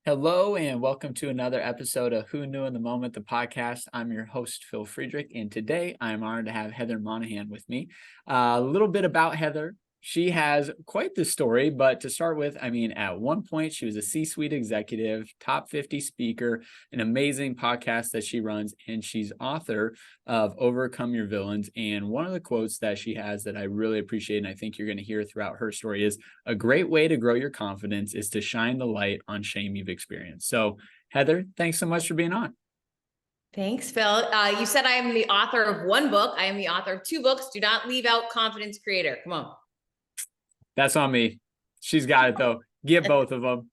Hello and welcome to another episode of Who Knew in the Moment, the podcast. I'm your host, Phil Friedrich, and today I'm honored to have Heather Monahan with me. A little bit about Heather. She has quite the story, but to start with, at one point she was a C-suite executive, top 50 speaker, an amazing podcast that she runs, and she's author of Overcome Your Villains. And one of the quotes that she has that I really appreciate, and I think you're going to hear throughout her story, is a great way to grow your confidence is to shine the light on shame you've experienced. So, Heather, thanks so much for being on. Thanks, Phil. You said I am the author of one book. I am the author of two books. Do not leave out Confidence Creator. Come on. That's on me. She's got it though. Get both of them.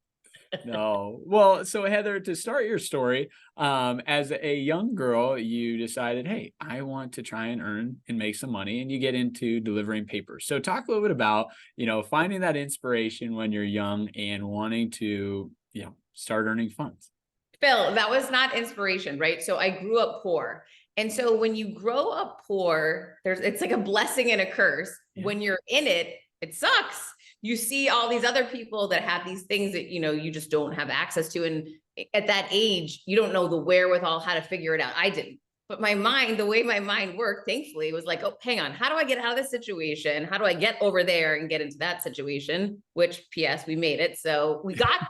No. Well, so Heather, to start your story, as a young girl, you decided, hey, I want to try and earn and make some money, and you get into delivering papers. So talk a little bit about, finding that inspiration when you're young and wanting to, start earning funds. Phil, that was not inspiration, right? So I grew up poor. And so when you grow up poor, it's like a blessing and a curse. Yeah. When you're in it, it sucks. You see all these other people that have these things that, you just don't have access to. And at that age, you don't know the wherewithal, how to figure it out. I didn't. But my mind, the way my mind worked, thankfully, was like, oh, hang on. How do I get out of this situation? How do I get over there and get into that situation? Which, P.S., we made it. So we got.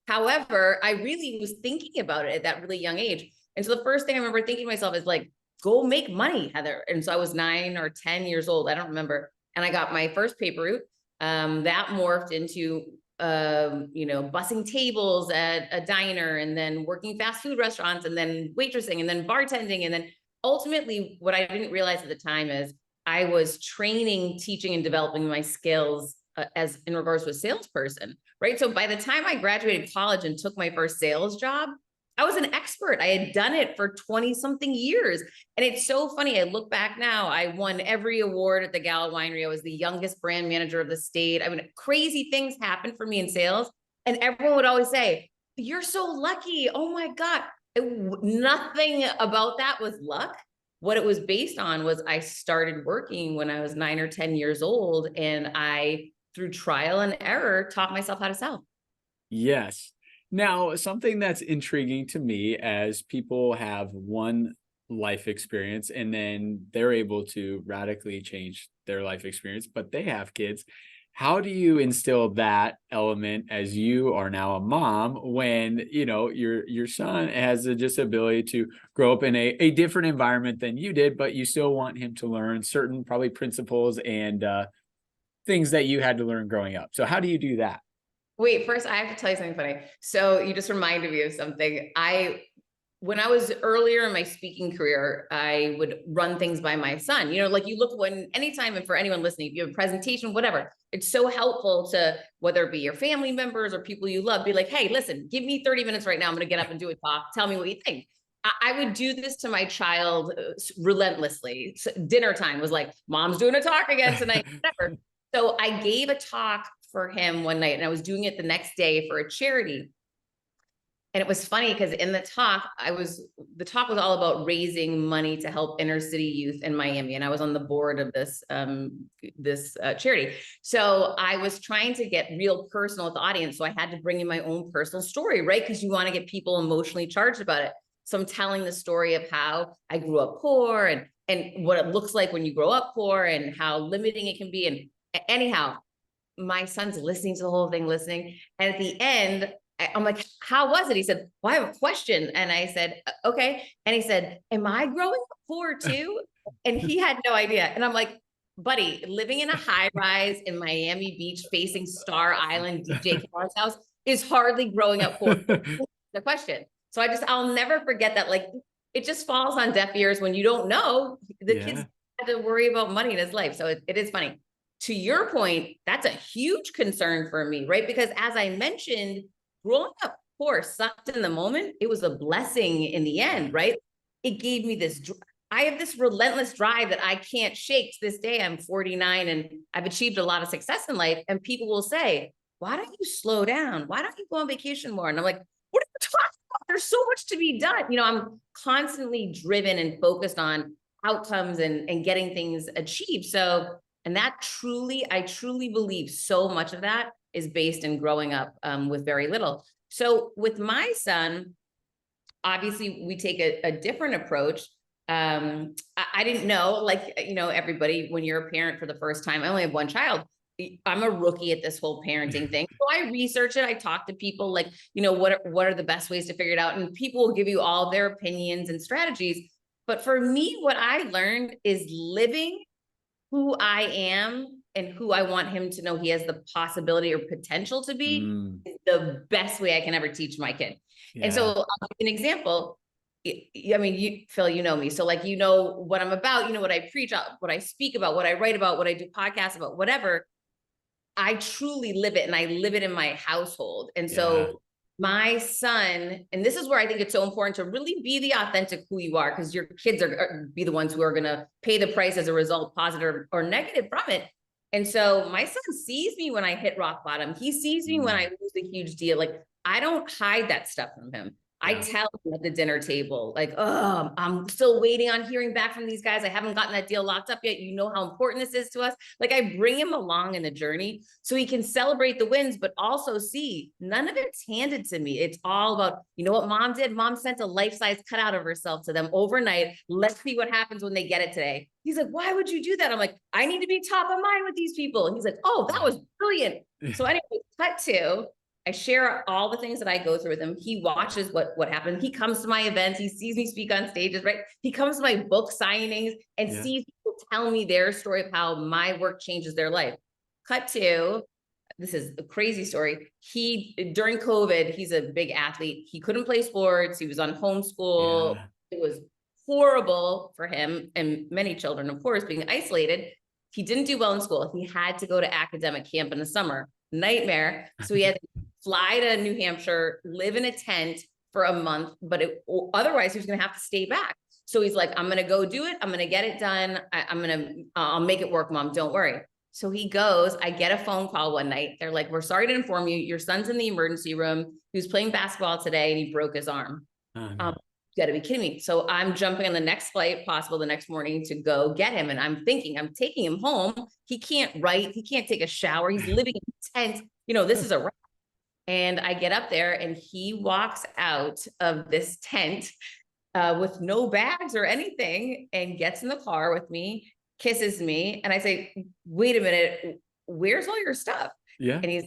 However, I really was thinking about it at that really young age. And so the first thing I remember thinking to myself is like, go make money, Heather. And so I was 9 or 10 years old. I don't remember. And I got my first paper route. That morphed into, bussing tables at a diner, and then working fast food restaurants, and then waitressing, and then bartending. And then ultimately, what I didn't realize at the time is I was training, teaching, and developing my skills as in regards to a salesperson, right? So by the time I graduated college and took my first sales job, I was an expert. I had done it for 20 something years. And it's so funny. I look back now, I won every award at the Gala Winery. I was the youngest brand manager of the state. I mean, crazy things happened for me in sales. And everyone would always say, you're so lucky. Oh my God. Nothing about that was luck. What it was based on was I started working when I was 9 or 10 years old, and I, through trial and error, taught myself how to sell. Yes. Now, something that's intriguing to me as people have one life experience and then they're able to radically change their life experience, but they have kids. How do you instill that element as you are now a mom when, your son has a disability to grow up in a different environment than you did, but you still want him to learn certain probably principles and things that you had to learn growing up. So how do you do that? Wait, first I have to tell you something funny. So you just reminded me of something. When I was earlier in my speaking career, I would run things by my son. Like you look anytime, and for anyone listening, if you have a presentation, whatever, it's so helpful to, whether it be your family members or people you love, be like, hey, listen, give me 30 minutes right now. I'm going to get up and do a talk. Tell me what you think. I would do this to my child relentlessly. So dinner time was like, mom's doing a talk again tonight, whatever. So I gave a talk for him one night, and I was doing it the next day for a charity. And it was funny because in the talk was all about raising money to help inner city youth in Miami. And I was on the board of this charity. So I was trying to get real personal with the audience. So I had to bring in my own personal story, right? Because you want to get people emotionally charged about it. So I'm telling the story of how I grew up poor and what it looks like when you grow up poor and how limiting it can be. And anyhow, my son's listening to the whole thing, and at the end, I'm like, how was it? He said, well, I have a question. And I said, okay. And he said, am I growing up poor too? And he had no idea. And I'm like, buddy, living in a high rise in Miami Beach facing Star Island, DJ Khaled's house is hardly growing up poor. The question. So I'll never forget that. Like, it just falls on deaf ears when you don't know. The kids had to worry about money in his life. So it is funny. To your point, that's a huge concern for me, right? Because as I mentioned, growing up poor sucked in the moment. It was a blessing in the end, right? It gave me I have this relentless drive that I can't shake. To this day, I'm 49 and I've achieved a lot of success in life. And people will say, why don't you slow down? Why don't you go on vacation more? And I'm like, what are you talking about? There's so much to be done. I'm constantly driven and focused on outcomes and getting things achieved. So, and I truly believe so much of that is based in growing up with very little. So with my son, obviously we take a different approach. I didn't know, like, everybody, when you're a parent for the first time, I only have one child. I'm a rookie at this whole parenting thing. So I research it. I talk to people like, what are the best ways to figure it out? And people will give you all their opinions and strategies. But for me, what I learned is living who I am and who I want him to know he has the possibility or potential to be is the best way I can ever teach my kid. Yeah. And so I'll give you an example. I mean, Phil, you know me. So like, what I'm about, what I preach, what I speak about, what I write about, what I do podcasts about, whatever. I truly live it, and I live it in my household. And so my son, and this is where I think it's so important to really be the authentic who you are, because your kids are be the ones who are going to pay the price as a result, positive or negative from it. And so my son sees me when I hit rock bottom. He sees me when I lose a huge deal. Like, I don't hide that stuff from him. I tell him at the dinner table, like, oh, I'm still waiting on hearing back from these guys. I haven't gotten that deal locked up yet. You know how important this is to us. Like, I bring him along in the journey so he can celebrate the wins, but also see none of it's handed to me. It's all about, what mom did? Mom sent a life-size cutout of herself to them overnight. Let's see what happens when they get it today. He's like, why would you do that? I'm like, I need to be top of mind with these people. And he's like, oh, that was brilliant. So anyway, cut to, I share all the things that I go through with him. He watches what happened. He comes to my events. He sees me speak on stages, right? He comes to my book signings and sees people tell me their story of how my work changes their life. Cut to, this is a crazy story. During COVID, he's a big athlete. He couldn't play sports. He was on homeschool. It was horrible for him and many children, of course, being isolated. He didn't do well in school. He had to go to academic camp in the summer. Nightmare. So he had to fly to New Hampshire, live in a tent for a month, but otherwise he was going to have to stay back. So he's like, I'm going to go do it. I'm going to get it done. I'll make it work, Mom. Don't worry. So he goes, I get a phone call one night. They're like, we're sorry to inform you, your son's in the emergency room. He was playing basketball today and he broke his arm. You gotta be kidding me. So I'm jumping on the next flight possible the next morning to go get him. And I'm thinking, I'm taking him home. He can't write. He can't take a shower. He's living in a tent. This is a wrap. And I get up there and he walks out of this tent with no bags or anything and gets in the car with me, kisses me. And I say, wait a minute, where's all your stuff? And he's,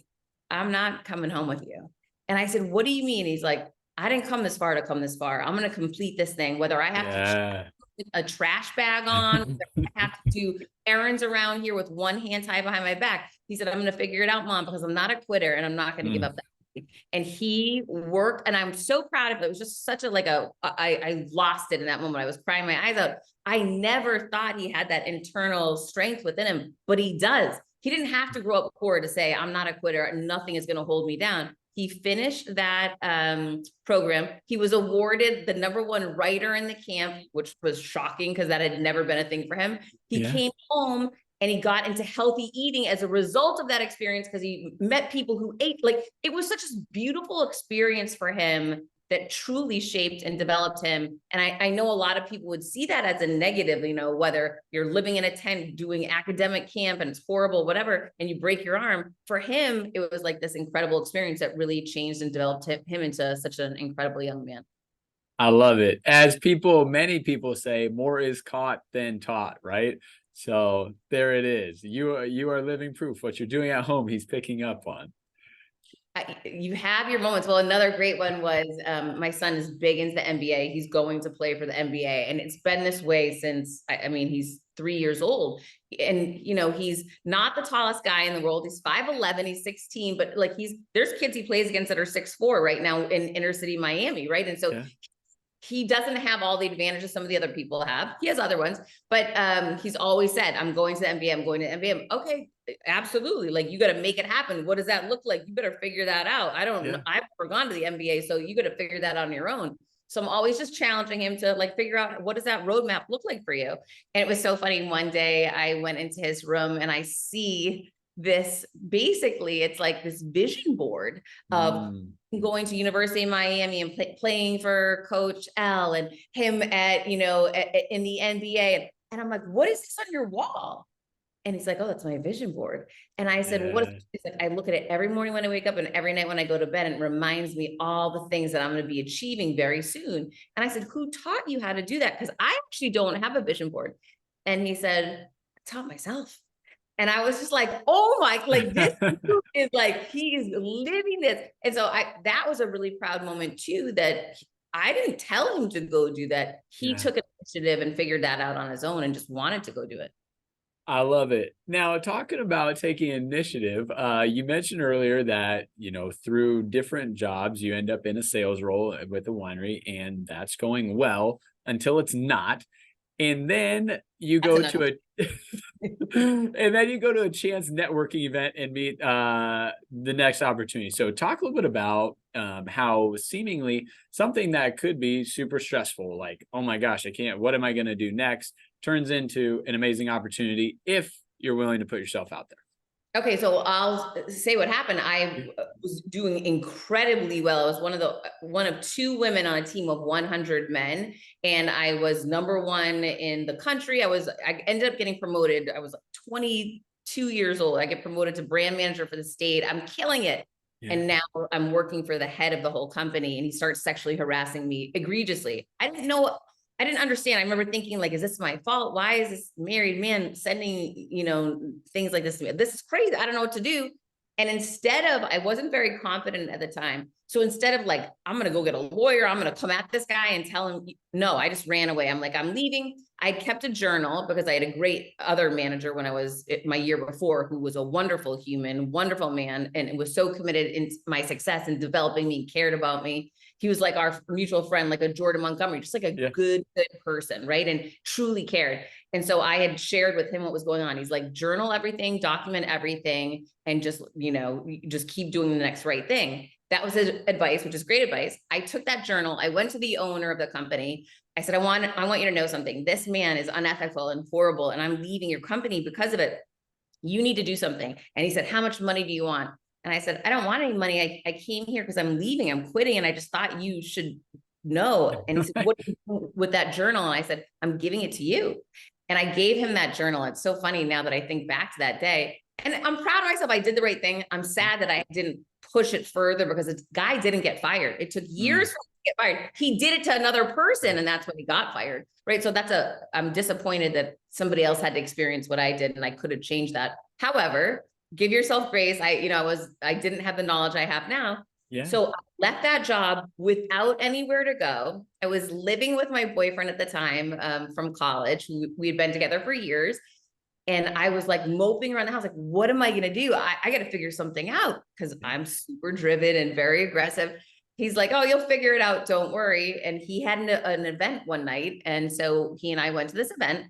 I'm not coming home with you. And I said, what do you mean? He's like, I didn't come this far to come this far. I'm going to complete this thing, whether I have to put a trash bag on, whether I have to do errands around here with one hand tied behind my back. He said, I'm going to figure it out, Mom, because I'm not a quitter and I'm not going to give up that. And he worked, and I'm so proud of it. It was just such I lost it in that moment. I was crying my eyes out. I never thought he had that internal strength within him, but he does. He didn't have to grow up poor to say, I'm not a quitter. Nothing is going to hold me down. He finished that program. He was awarded the #1 writer in the camp, which was shocking because that had never been a thing for him. He came home and he got into healthy eating as a result of that experience because he met people who ate. Like, it was such a beautiful experience for him that truly shaped and developed him. And I know a lot of people would see that as a negative, whether you're living in a tent doing academic camp and it's horrible, whatever, and you break your arm. For him, it was like this incredible experience that really changed and developed him into such an incredible young man. I love it. As many people say, more is caught than taught, right? So there it is. You are living proof. What you're doing at home, he's picking up on. You have your moments. Well, another great one was my son is big into the NBA. He's going to play for the NBA. And it's been this way since, he's 3 years old. And, he's not the tallest guy in the world. He's 5'11", he's 16, but like there's kids he plays against that are 6'4" right now in inner city Miami, right? And so he doesn't have all the advantages some of the other people have. He has other ones, but he's always said, I'm going to the NBA, I'm going to the NBA. Okay, absolutely. Like, you got to make it happen. What does that look like? You better figure that out. I don't know. I've never gone to the NBA, so you got to figure that out on your own. So I'm always just challenging him to figure out, what does that roadmap look like for you? And it was so funny. One day I went into his room and I see this, basically it's like this vision board of going to University of Miami and playing for Coach L and him at, in the NBA. And I'm like, what is this on your wall? And he's like, oh, that's my vision board. And I said, well, what is Yeah. it? He's like, I look at it every morning when I wake up and every night when I go to bed, and it reminds me all the things that I'm going to be achieving very soon. And I said, who taught you how to do that? Because I actually don't have a vision board. And he said, I taught myself. And I was just like, oh my, like this is like, he is living this. And so that was a really proud moment too, that I didn't tell him to go do that. He Yeah. took initiative and figured that out on his own and just wanted to go do it. I love it. Now, talking about taking initiative, you mentioned earlier that, through different jobs, you end up in a sales role with a winery, and that's going well until it's not. And then you That's go another. to a and then you go to a chance networking event and meet the next opportunity. So talk a little bit about how seemingly something that could be super stressful, like, oh my gosh, what am I going to do next, turns into an amazing opportunity if you're willing to put yourself out there. Okay, so I'll say what happened. I was doing incredibly well. I was one of two women on a team of 100 men, and I was number one in the country. I ended up getting promoted. I was like 22 years old. I get promoted to brand manager for the state. I'm killing it. Yeah. And now I'm working for the head of the whole company, and he starts sexually harassing me egregiously. I didn't understand. I remember thinking, like, is this my fault? Why is this married man sending, things like this to me? This is crazy. I don't know what to do. And I wasn't very confident at the time. So instead of like, I'm going to go get a lawyer, I'm going to come at this guy and tell him, no, I just ran away. I'm like, I'm leaving. I kept a journal because I had a great other manager when I was my year before, who was a wonderful human, wonderful man, and was so committed in my success and developing me, cared about me. He was like our mutual friend, like a Jordan Montgomery, just like a good person, right? And truly cared. And so I had shared with him what was going on. He's like, journal everything, document everything, and just keep doing the next right thing. That was his advice, which is great advice. I took that journal. I went to the owner of the company. I said, I want you to know something. This man is unethical and horrible, and I'm leaving your company because of it. You need to do something. And he said, how much money do you want? And I said, I don't want any money. I came here because I'm leaving. I'm quitting. And I just thought you should know. And he said, what do you do with that journal? And I said, I'm giving it to you. And I gave him that journal. It's so funny now that I think back to that day. And I'm proud of myself. I did the right thing. I'm sad that I didn't push it further because the guy didn't get fired. It took years for him to get fired. He did it to another person, and that's when he got fired. Right. So I'm disappointed that somebody else had to experience what I did, and I could have changed that. However, give yourself grace. I didn't have the knowledge I have now. Yeah. So I left that job without anywhere to go. I was living with my boyfriend at the time from college. We had been together for years. And I was like moping around the house, like, what am I going to do? I got to figure something out because I'm super driven and very aggressive. He's like, oh, you'll figure it out. Don't worry. And he had an event one night. And so he and I went to this event.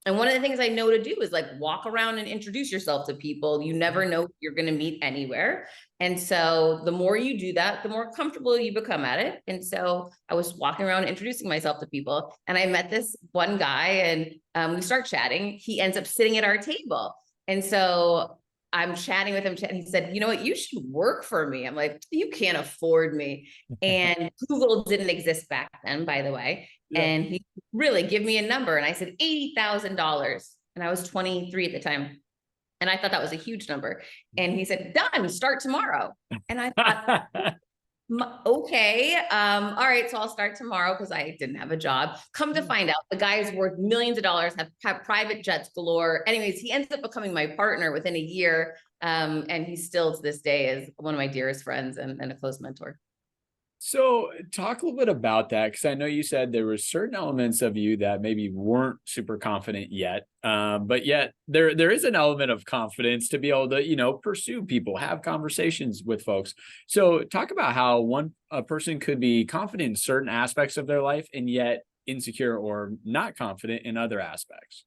And one of the things I know to do is like walk around and introduce yourself to people. You never know who you're going to meet anywhere. And so the more you do that, the more comfortable you become at it. And so I was walking around introducing myself to people, and I met this one guy, and we start chatting. He ends up sitting at our table. And so I'm chatting with him, and he said, you know what, you should work for me. I'm like, you can't afford me. And Google didn't exist back then, by the way. Yeah. And he really give me a number. And I said, $80,000. And I was 23 at the time. And I thought that was a huge number. And he said, done, start tomorrow. And I thought, okay, all right, so I'll start tomorrow because I didn't have a job. Come to find out, the guy is worth millions of dollars, have private jets galore. Anyways, he ends up becoming my partner within a year. And he still to this day is one of my dearest friends and a close mentor. So talk a little bit about that, because I know you said there were certain elements of you that maybe weren't super confident yet, but yet there is an element of confidence to be able to, pursue people, have conversations with folks. So talk about how a person could be confident in certain aspects of their life and yet insecure or not confident in other aspects.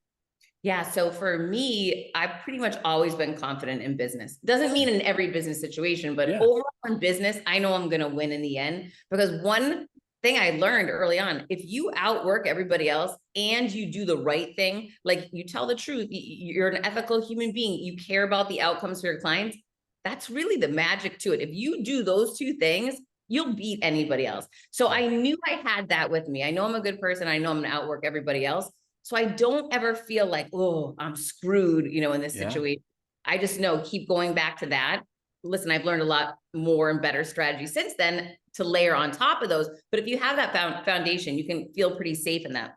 Yeah. So for me, I've pretty much always been confident in business. Doesn't mean in every business situation, but overall in business, I know I'm going to win in the end, because one thing I learned early on, if you outwork everybody else and you do the right thing, like you tell the truth, you're an ethical human being, you care about the outcomes for your clients. That's really the magic to it. If you do those two things, you'll beat anybody else. So I knew I had that with me. I know I'm a good person. I know I'm going to outwork everybody else. So I don't ever feel like, oh, I'm screwed, in this Yeah. situation. I just know, keep going back to that. Listen, I've learned a lot more and better strategy since then to layer on top of those. But if you have that foundation, you can feel pretty safe in that.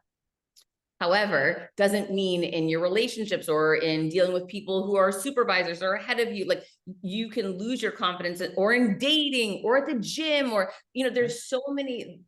However, doesn't mean in your relationships or in dealing with people who are supervisors or ahead of you, like you can lose your confidence, or in dating or at the gym, or, there's so many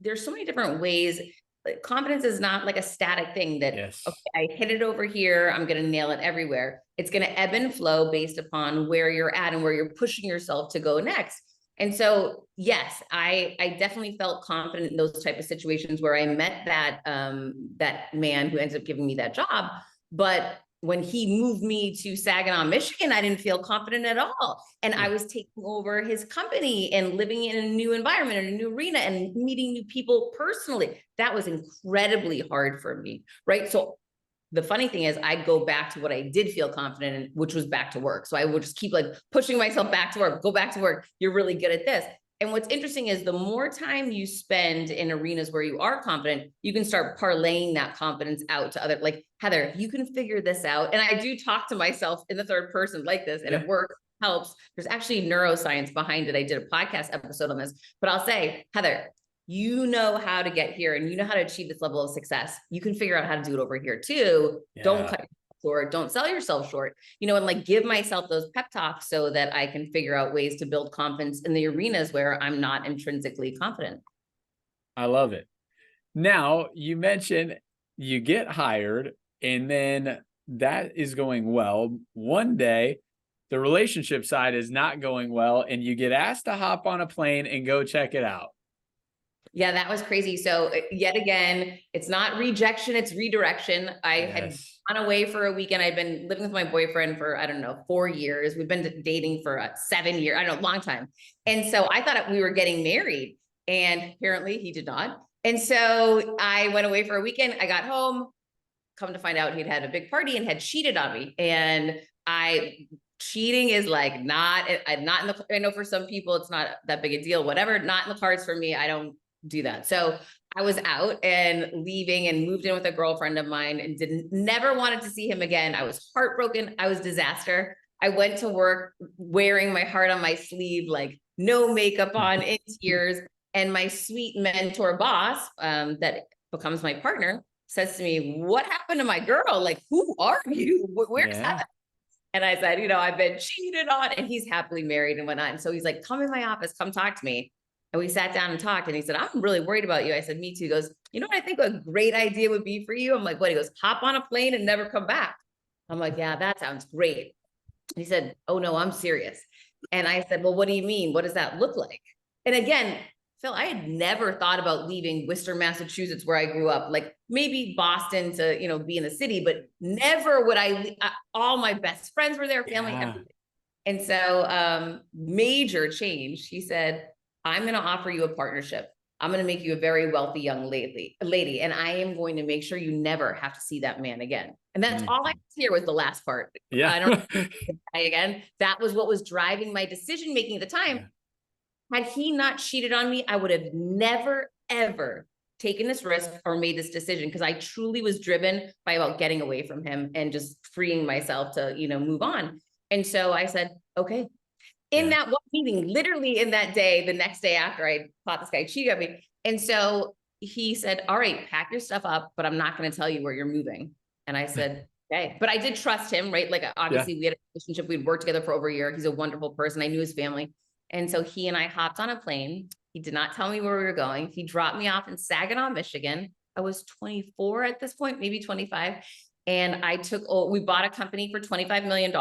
different ways. Like, confidence is not like a static thing that, Yes. okay, I hit it over here, I'm going to nail it everywhere. It's going to ebb and flow based upon where you're at and where you're pushing yourself to go next. And so, yes, I definitely felt confident in those type of situations where I met that man who ended up giving me that job. But when he moved me to Saginaw, Michigan, I didn't feel confident at all. And I was taking over his company and living in a new environment, in a new arena, and meeting new people personally. That was incredibly hard for me, right? So the funny thing is, I'd go back to what I did feel confident in, which was back to work. So I would just keep like pushing myself back to work, go back to work. You're really good at this. And what's interesting is the more time you spend in arenas where you are confident, you can start parlaying that confidence out to other, like, Heather, you can figure this out. And I do talk to myself in the third person like this, and it works, helps. There's actually neuroscience behind it. I did a podcast episode on this, but I'll say, Heather, you know how to get here and you know how to achieve this level of success. You can figure out how to do it over here too. Don't cut yourself short. Don't sell yourself short, and like give myself those pep talks so that I can figure out ways to build confidence in the arenas where I'm not intrinsically confident. I love it. Now, you mentioned you get hired and then that is going well. One day, the relationship side is not going well and you get asked to hop on a plane and go check it out. Yeah, that was crazy. So yet again, it's not rejection, it's redirection. I had gone away for a weekend. I'd been living with my boyfriend for, I don't know, 4 years. We've been dating for 7 years. I don't know, long time. And so I thought we were getting married, and apparently he did not. And so I went away for a weekend. I got home, come to find out he'd had a big party and had cheated on me. And cheating is like not in the, I know for some people it's not that big a deal, whatever, not in the cards for me. I don't do that. So I was out and leaving and moved in with a girlfriend of mine and never wanted to see him again. I was heartbroken. I was disaster. I went to work wearing my heart on my sleeve, like no makeup on, in tears. And my sweet mentor boss, that becomes my partner, says to me, "What happened to my girl? Like, who are you? Where's that?" And I said, I've been cheated on, and he's happily married and whatnot. And so he's like, "Come in my office, come talk to me." And we sat down and talked, and he said, "I'm really worried about you." I said, "Me too." He goes, "You know what I think a great idea would be for you?" I'm like, "What?" He goes, "Hop on a plane and never come back." I'm like, "Yeah, that sounds great." He said, "Oh no, I'm serious." And I said, "Well, what do you mean? What does that look like?" And again, Phil, I had never thought about leaving Worcester, Massachusetts, where I grew up, like maybe Boston to, be in the city, but never would I, all my best friends were there, family, everything. And so major change. He said, "I'm going to offer you a partnership. I'm going to make you a very wealthy young lady, and I am going to make sure you never have to see that man again." And that's all I hear was the last part. Yeah. I don't again, that was what was driving my decision making at the time. Yeah. Had he not cheated on me, I would have never, ever taken this risk or made this decision, because I truly was driven by about getting away from him and just freeing myself to, move on. And so I said, okay. In that one meeting, literally in that day, the next day after I thought this guy cheated on me. And so he said, "All right, pack your stuff up, but I'm not going to tell you where you're moving." And I said, okay. But I did trust him, right? Like, obviously we had a relationship. We'd worked together for over a year. He's a wonderful person. I knew his family. And so he and I hopped on a plane. He did not tell me where we were going. He dropped me off in Saginaw, Michigan. I was 24 at this point, maybe 25. And we bought a company for $25 million.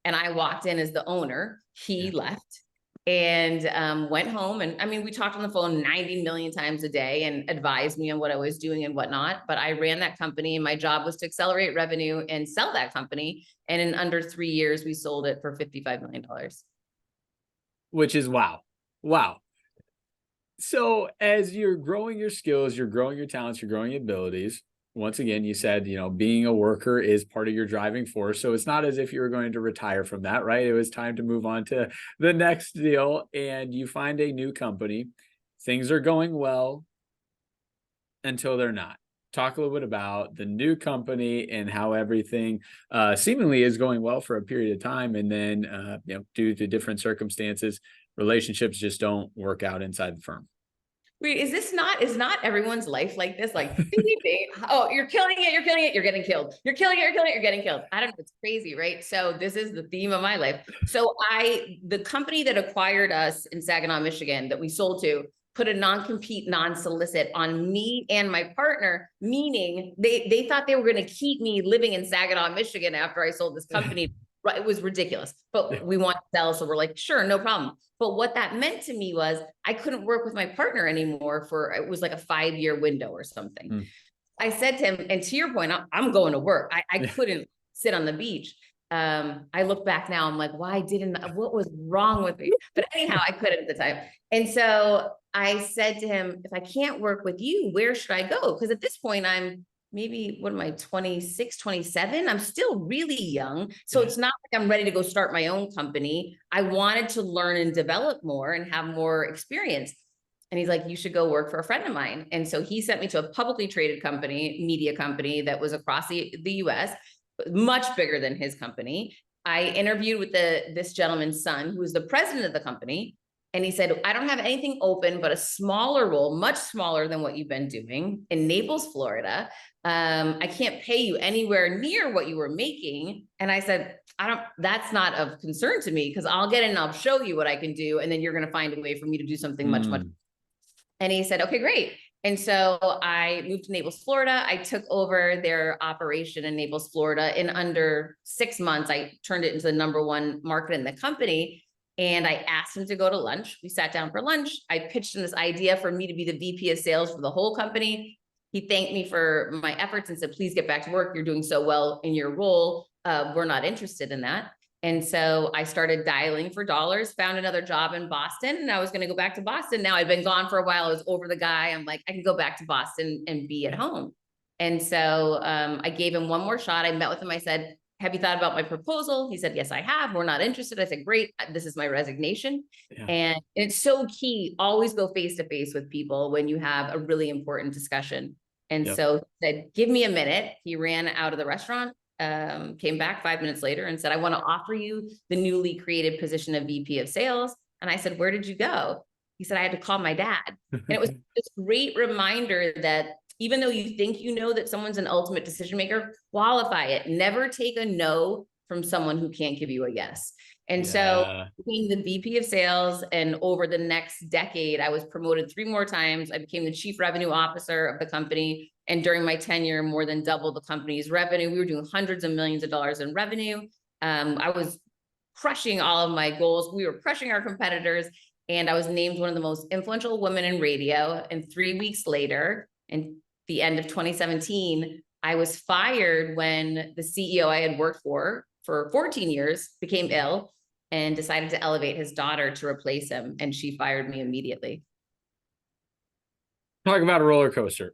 And I walked in as the owner. He left and went home. And I mean, we talked on the phone 90 million times a day and advised me on what I was doing and whatnot. But I ran that company, and my job was to accelerate revenue and sell that company. And in under 3 years, we sold it for $55 million. Which is wow. Wow. So as you're growing your skills, you're growing your talents, you're growing your abilities. Once again, you said, being a worker is part of your driving force. So it's not as if you were going to retire from that, right? It was time to move on to the next deal, and you find a new company. Things are going well until they're not. talk a little bit about the new company and how everything seemingly is going well for a period of time. And then, due to different circumstances, relationships just don't work out inside the firm. Wait, is not everyone's life like this? Like, ding, ding, ding. Oh, you're killing it, you're killing it, you're getting killed. You're killing it, you're killing it, you're getting killed. I don't know, it's crazy, right? So this is the theme of my life. So the company that acquired us in Saginaw, Michigan, that we sold to, put a non-compete, non-solicit on me and my partner, meaning they thought they were going to keep me living in Saginaw, Michigan after I sold this company. It was ridiculous, but we want to sell. So we're like, sure, no problem. But what that meant to me was I couldn't work with my partner anymore it was like a 5-year window or something. I said to him, and to your point, I'm going to work. I couldn't sit on the beach. I look back now, I'm like, what was wrong with me? But anyhow, I couldn't at the time. And so I said to him, if I can't work with you, where should I go? Because at this point, I'm maybe, what am I, 26, 27? I'm still really young. So it's not like I'm ready to go start my own company. I wanted to learn and develop more and have more experience. And he's like, you should go work for a friend of mine. And so he sent me to a publicly traded company, media company that was across the US, much bigger than his company. I interviewed with this gentleman's son, who was the president of the company. And he said, I don't have anything open, but a smaller role, much smaller than what you've been doing in Naples, Florida. I can't pay you anywhere near what you were making. And I said, that's not of concern to me, because I'll get in and I'll show you what I can do. And then you're going to find a way for me to do something much. And he said, okay, great. And so I moved to Naples, Florida. I took over their operation in Naples, Florida. In under 6 months, I turned it into the #1 market in the company. And I asked him to go to lunch. We sat down for lunch. I pitched him this idea for me to be the VP of sales for the whole company. He thanked me for my efforts and said, please get back to work. You're doing so well in your role. We're not interested in that. And so I started dialing for dollars, found another job in Boston, and I was going to go back to Boston. Now I'd been gone for a while. I was over the guy. I'm like, I can go back to Boston and be at home. And so I gave him one more shot. I met with him. I said, have you thought about my proposal? He said, yes, I have. We're not interested. I said, great. This is my resignation. And it's so key. Always go face to face with people when you have a really important discussion. And so he said, give me a minute. He ran out of the restaurant, came back 5 minutes later and said, I want to offer you the newly created position of VP of sales. And I said, where did you go? He said, I had to call my dad. And it was this great reminder that even though you think you know that someone's an ultimate decision maker, qualify it. Never take a no from someone who can't give you a yes. And so being the VP of sales, and over the next decade, I was promoted 3 more times. I became the chief revenue officer of the company. And during my tenure, more than doubled the company's revenue. We were doing hundreds of millions of dollars in revenue. I was crushing all of my goals. We were crushing our competitors. And I was named one of the most influential women in radio. And 3 weeks later, in the end of 2017, I was fired when the CEO I had worked for 14 years became ill and decided to elevate his daughter to replace him. And she fired me immediately. Talk about a roller coaster.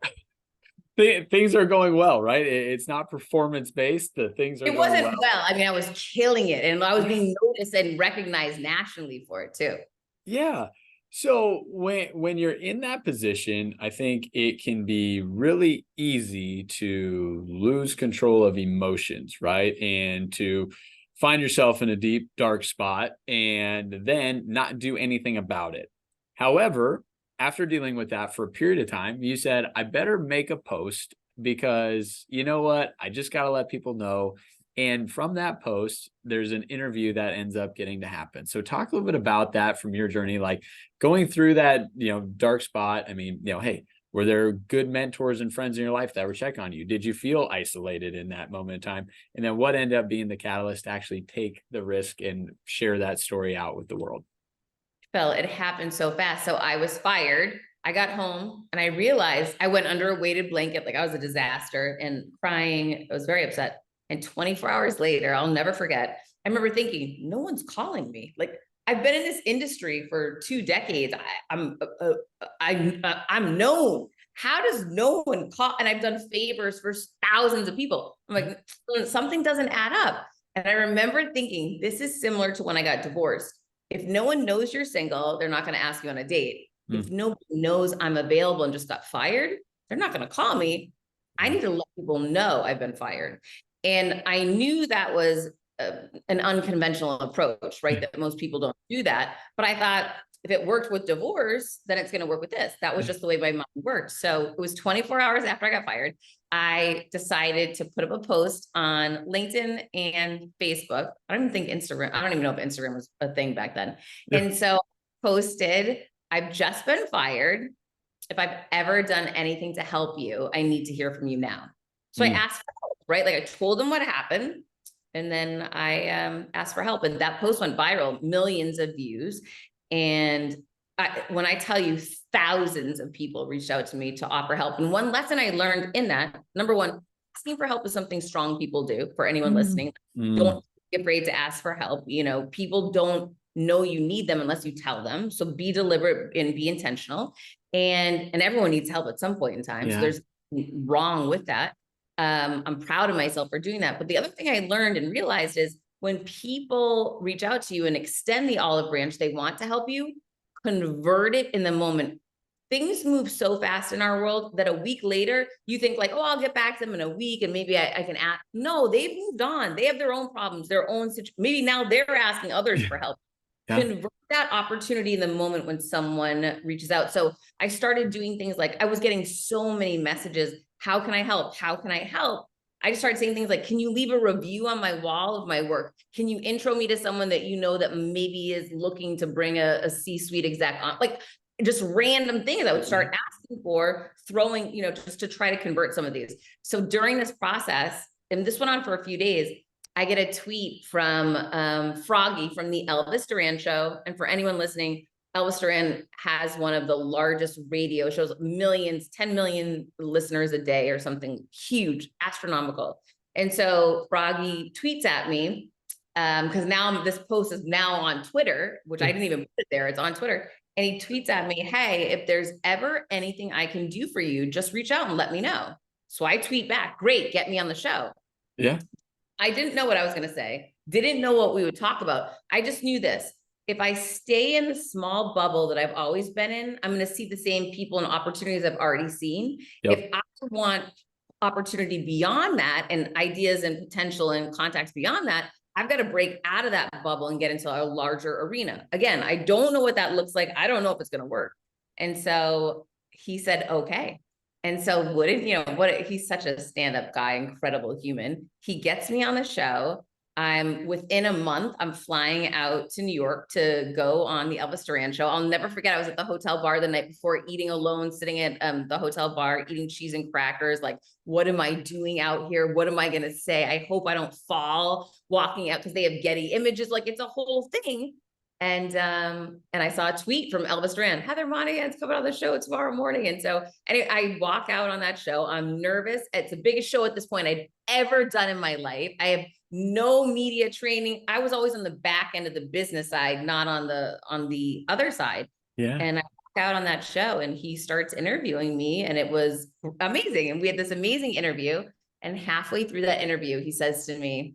Things are going well, right? It's not performance-based. Things are going well. It wasn't well. I mean, I was killing it, and I was being noticed and recognized nationally for it too. Yeah. So when you're in that position, I think it can be really easy to lose control of emotions, right? And to find yourself in a deep, dark spot and then not do anything about it. However, after dealing with that for a period of time, you said, I better make a post because you know what? I just got to let people know. And from that post, there's an interview that ends up getting to happen. So talk a little bit about that from your journey, like going through that, dark spot. I mean, hey, were there good mentors and friends in your life that were checking on you? Did you feel isolated in that moment in time? And then what ended up being the catalyst to actually take the risk and share that story out with the world? Phil, it happened so fast. So I was fired. I got home and I realized I went under a weighted blanket, like I was a disaster, and crying. I was very upset. And 24 hours later, I'll never forget, I remember thinking, no one's calling me. Like, I've been in this industry for 2 decades. I'm known. How does no one call? And I've done favors for thousands of people. I'm like, something doesn't add up. And I remember thinking, this is similar to when I got divorced. If no one knows you're single, they're not going to ask you on a date. If nobody knows I'm available and just got fired, they're not going to call me. I need to let people know I've been fired. And I knew that was an unconventional approach, right? That most people don't do that. But I thought if it worked with divorce, then it's going to work with this. That was just the way my mind worked. So it was 24 hours after I got fired. I decided to put up a post on LinkedIn and Facebook. I don't even think Instagram, I don't even know if Instagram was a thing back then. And so I posted, I've just been fired. If I've ever done anything to help you, I need to hear from you now. So I asked for help, right? Like I told them what happened. And then I asked for help. And that post went viral, millions of views. And when I tell you, thousands of people reached out to me to offer help. And one lesson I learned in that, number one, asking for help is something strong people do. For anyone listening, don't be afraid to ask for help. You know, people don't know you need them unless you tell them. So be deliberate and be intentional. And everyone needs help at some point in time. So there's nothing wrong with that. I'm proud of myself for doing that. But the other thing I learned and realized is when people reach out to you and extend the olive branch, they want to help you, convert it in the moment. Things move so fast in our world that a week later, you think like, oh, I'll get back to them in a week and maybe I can ask. No, they've moved on. They have their own problems, their own situation. Maybe now they're asking others for help. Convert that opportunity in the moment when someone reaches out. So I started doing things like I was getting so many messages. How can I help? How can I help? I just started saying things like, can you leave a review on my wall of my work? Can you intro me to someone that you know that maybe is looking to bring a C-suite exec on? Like just random things I would start asking for, throwing, you know, just to try to convert some of these. So during this process, and this went on for a few days, I get a tweet from Froggy from the Elvis Duran show. And for anyone listening, Elvis Duran has one of the largest radio shows, millions, 10 million listeners a day or something huge, astronomical. And so Froggy tweets at me because now this post is now on Twitter, which I didn't even put it there. It's on Twitter. And he tweets at me, hey, if there's ever anything I can do for you, just reach out and let me know. So I tweet back, great, get me on the show. Yeah. I didn't know what I was going to say. Didn't know what we would talk about. I just knew this. If I stay in the small bubble that I've always been in, I'm going to see the same people and opportunities I've already seen. If I want opportunity beyond that and ideas and potential and contacts beyond that, I've got to break out of that bubble and get into a larger arena. Again, I don't know what that looks like. I don't know if it's going to work. And so he said, okay. And so he's such a stand-up guy, incredible human. He gets me on the show. I'm within a month, I'm flying out to New York to go on the Elvis Duran show. I'll never forget, I was at the hotel bar the night before, eating alone, sitting at the hotel bar, eating cheese and crackers. Like, what am I doing out here? What am I going to say? I hope I don't fall walking out because they have Getty images. Like, it's a whole thing. And I saw a tweet from Elvis Duran, Heather Monahan's coming on the show tomorrow morning. And so anyway, I walk out on that show. I'm nervous. It's the biggest show at this point I'd ever done in my life. I have no media training. I was always on the back end of the business side, not on the other side. Yeah. And I walk out on that show and he starts interviewing me and it was amazing. And we had this amazing interview. And halfway through that interview, he says to me,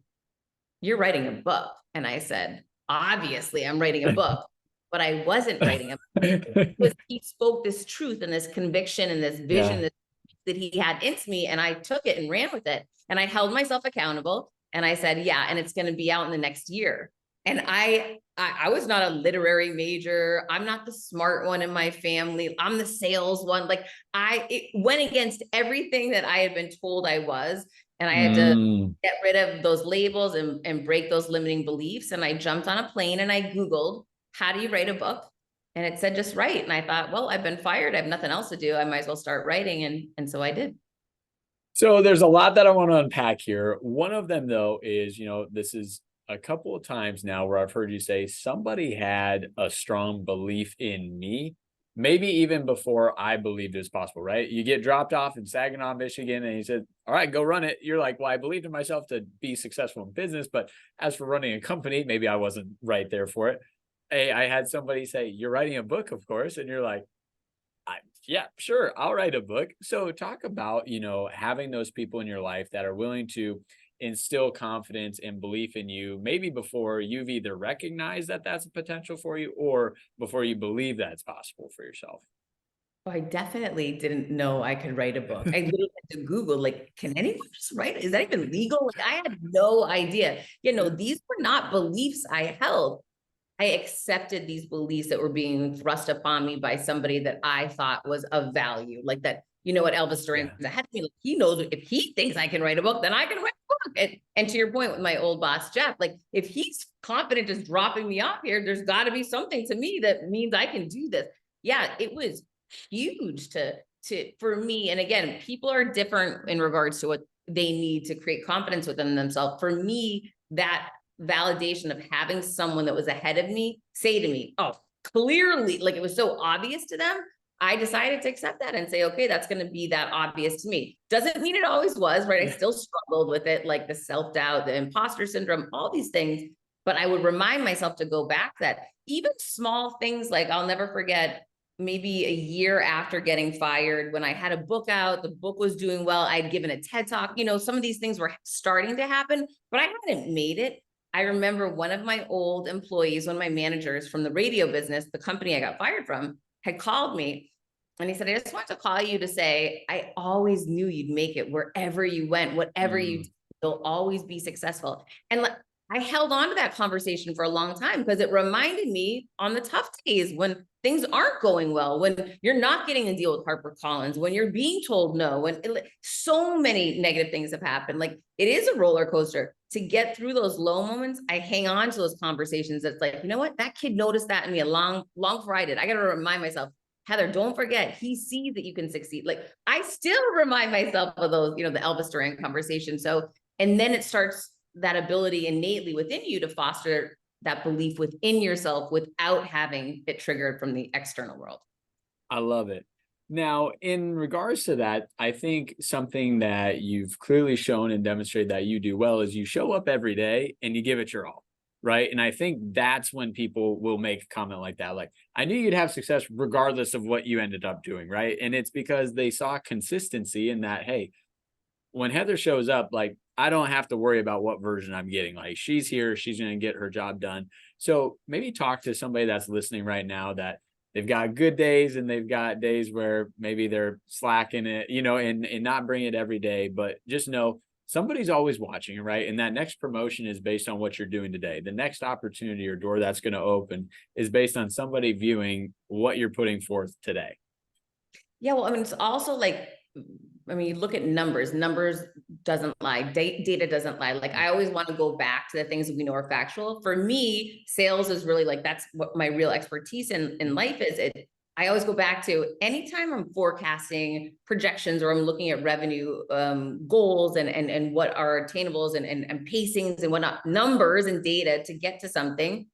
you're writing a book. And I said, obviously I'm writing a book, but I wasn't writing a book because he spoke this truth and this conviction and this vision that he had into me. And I took it and ran with it. And I held myself accountable. And I said, yeah, and it's going to be out in the next year. And I was not a literary major. I'm not the smart one in my family. I'm the sales one. Like it went against everything that I had been told I was. And I had to get rid of those labels and break those limiting beliefs. And I jumped on a plane and I Googled, how do you write a book? And it said, just write. And I thought, well, I've been fired. I have nothing else to do. I might as well start writing. And so I did. So there's a lot that I want to unpack here. One of them, though, is, this is a couple of times now where I've heard you say somebody had a strong belief in me, maybe even before I believed it was possible, right? You get dropped off in Saginaw, Michigan, and he said, all right, go run it. You're like, well, I believed in myself to be successful in business, but as for running a company, maybe I wasn't right there for it. Hey, I had somebody say, you're writing a book, of course. And you're like, yeah, sure, I'll write a book. So talk about, having those people in your life that are willing to instill confidence and belief in you, maybe before you've either recognized that that's a potential for you or before you believe that it's possible for yourself. Oh, I definitely didn't know I could write a book. I literally had to Google, like, can anyone just write it? Is that even legal? Like, I had no idea. These were not beliefs I held. I accepted these beliefs that were being thrust upon me by somebody that I thought was of value. Like that, what Elvis Duran Yeah. ahead of me, like, he knows if he thinks I can write a book, then I can write a book. And to your point with my old boss, Jeff, like if he's confident just dropping me off here, there's got to be something to me that means I can do this. Yeah, it was huge for me. And again, people are different in regards to what they need to create confidence within themselves. For me, that validation of having someone that was ahead of me say to me, oh, clearly, like it was so obvious to them, I decided to accept that and say, okay, that's going to be that obvious to me. Doesn't mean it always was, right? I still struggled with it, like the self-doubt, the imposter syndrome, all these things. But I would remind myself to go back to that. Even small things, like I'll never forget, maybe a year after getting fired, when I had a book out, the book was doing well, I'd given a TED talk, some of these things were starting to happen, but I hadn't made it. I remember one of my old employees, one of my managers from the radio business, the company I got fired from, had called me and he said, I just wanted to call you to say, I always knew you'd make it wherever you went, whatever you do, you'll always be successful. And I held on to that conversation for a long time because it reminded me on the tough days when things aren't going well, when you're not getting a deal with HarperCollins, when you're being told no, when so many negative things have happened. Like it is a roller coaster. To get through those low moments, I hang on to those conversations. That's like, you know what? That kid noticed that in me long before I did. I got to remind myself, Heather, don't forget, he sees that you can succeed. Like I still remind myself of those, the Elvis Duran conversation. So, and then it starts that ability innately within you to foster that belief within yourself without having it triggered from the external world. I love it. Now, in regards to that, I think something that you've clearly shown and demonstrated that you do well is you show up every day and you give it your all, right? And I think that's when people will make a comment like that. Like, I knew you'd have success regardless of what you ended up doing, right? And it's because they saw consistency in that, hey, when Heather shows up, like, I don't have to worry about what version I'm getting. Like, she's here, she's going to get her job done. So maybe talk to somebody that's listening right now that they've got good days and they've got days where maybe they're slacking it, and not bring it every day, but just know somebody's always watching, right? And that next promotion is based on what you're doing today. The next opportunity or door that's going to open is based on somebody viewing what you're putting forth today. Yeah, well, I mean, it's also like, you look at numbers doesn't lie, data doesn't lie. Like I always want to go back to the things that we know are factual. For me, sales is really like, that's what my real expertise in life is. I always go back to anytime I'm forecasting projections or I'm looking at revenue goals and what are attainables and pacings and whatnot, numbers and data to get to something.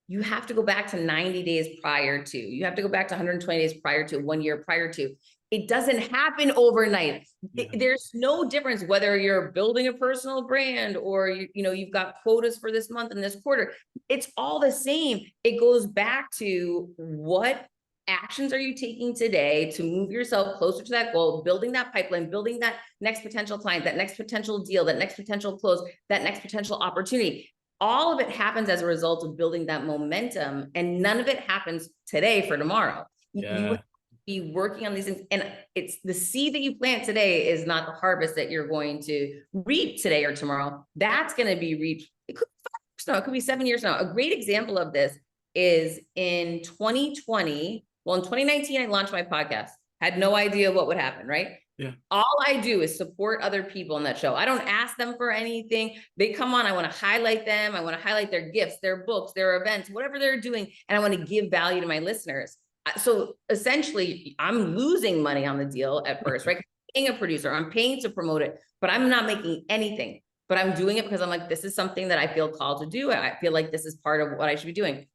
You have to go back to 90 days prior to, you have to go back to 120 days prior to, 1 year prior to. It doesn't happen overnight. Yeah. There's no difference whether you're building a personal brand or you've got quotas for this month and this quarter. It's all the same. It goes back to what actions are you taking today to move yourself closer to that goal, building that pipeline, building that next potential client, that next potential deal, that next potential close, that next potential opportunity. All of it happens as a result of building that momentum, and none of it happens today for tomorrow. Yeah. You have to be working on these things, and it's the seed that you plant today is not the harvest that you're going to reap today or tomorrow. That's going to be reaped. It could be 5 years now, it could be 7 years now. A great example of this is in 2020. Well, in 2019, I launched my podcast. Had no idea what would happen, right? Yeah. All I do is support other people on that show. I don't ask them for anything. They come on, I want to highlight them. I want to highlight their gifts, their books, their events, whatever they're doing. And I want to give value to my listeners. So essentially, I'm losing money on the deal at first, right? I'm paying a producer, I'm paying to promote it, but I'm not making anything. But I'm doing it because I'm like, this is something that I feel called to do. I feel like this is part of what I should be doing.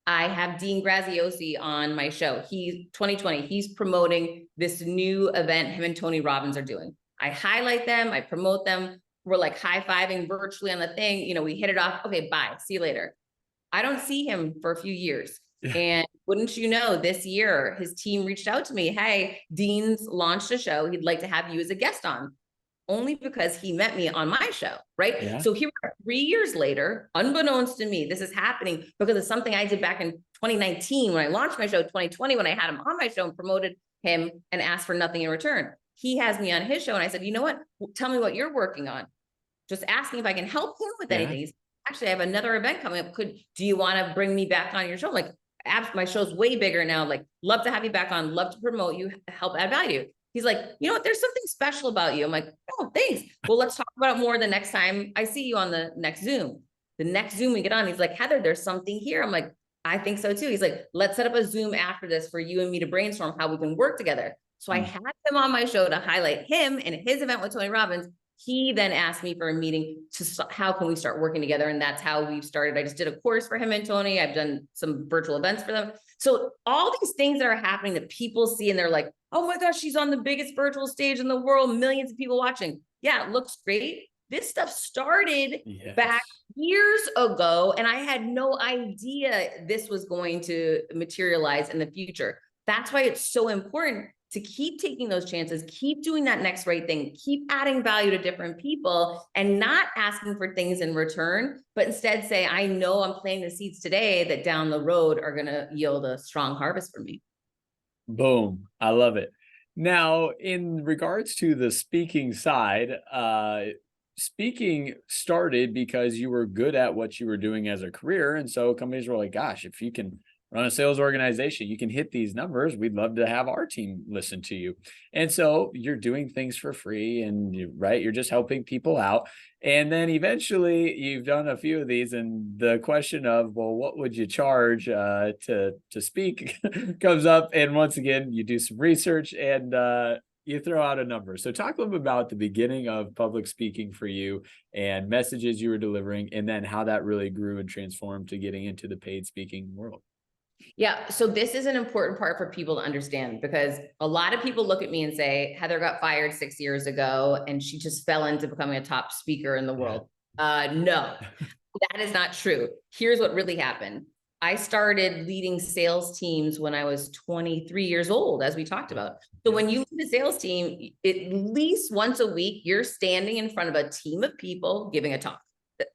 I have Dean Graziosi on my show. He's 2020. He's promoting this new event him and Tony Robbins are doing. I highlight them. I promote them. We're like high-fiving virtually on the thing. We hit it off. Okay, bye. See you later. I don't see him for a few years. Yeah. And wouldn't you know, this year, his team reached out to me. Hey, Dean's launched a show. He'd like to have you as a guest on. Only because he met me on my show, right? Yeah. So here, 3 years later, unbeknownst to me, this is happening because of something I did back in 2019 when I launched my show, 2020 when I had him on my show and promoted him and ask for nothing in return. He has me on his show. And I said, you know what? Tell me what you're working on. Just asking if I can help him with anything. He's, actually, I have another event coming up. Do you want to bring me back on your show? I'm like, my show's way bigger now. Like, love to have you back on, love to promote you, help add value. He's like, you know what? There's something special about you. I'm like, oh, thanks. Well, let's talk about it more the next time I see you on the next Zoom. The next Zoom we get on, he's like, Heather, there's something here. I'm like, I think so too. He's like, let's set up a Zoom after this for you and me to brainstorm how we can work together. So I had him on my show to highlight him and his event with Tony Robbins. He then asked me for a meeting to how can we start working together? And that's how we've started. I just did a course for him and Tony. I've done some virtual events for them. So all these things that are happening that people see and they're like, oh my gosh, she's on the biggest virtual stage in the world, millions of people watching. Yeah, it looks great. This stuff started back years ago, and I had no idea this was going to materialize in the future. That's why it's so important to keep taking those chances, keep doing that next right thing, keep adding value to different people and not asking for things in return, but instead say, I know I'm planting the seeds today that down the road are going to yield a strong harvest for me. Boom. I love it. Now, in regards to the speaking side, speaking started because you were good at what you were doing as a career. And so companies were like, gosh, if you can run a sales organization, you can hit these numbers, we'd love to have our team listen to you. And so you're doing things for free and you're just helping people out. And then eventually you've done a few of these and the question of, well, what would you charge to speak comes up. And once again, you do some research and you throw out a number. So talk a little bit about the beginning of public speaking for you and messages you were delivering, and then how that really grew and transformed to getting into the paid speaking world. Yeah. So this is an important part for people to understand, because a lot of people look at me and say, Heather got fired 6 years ago and she just fell into becoming a top speaker in the world. No, that is not true. Here's what really happened. I started leading sales teams when I was 23 years old, as we talked about. So when you lead a sales team, at least once a week, you're standing in front of a team of people giving a talk.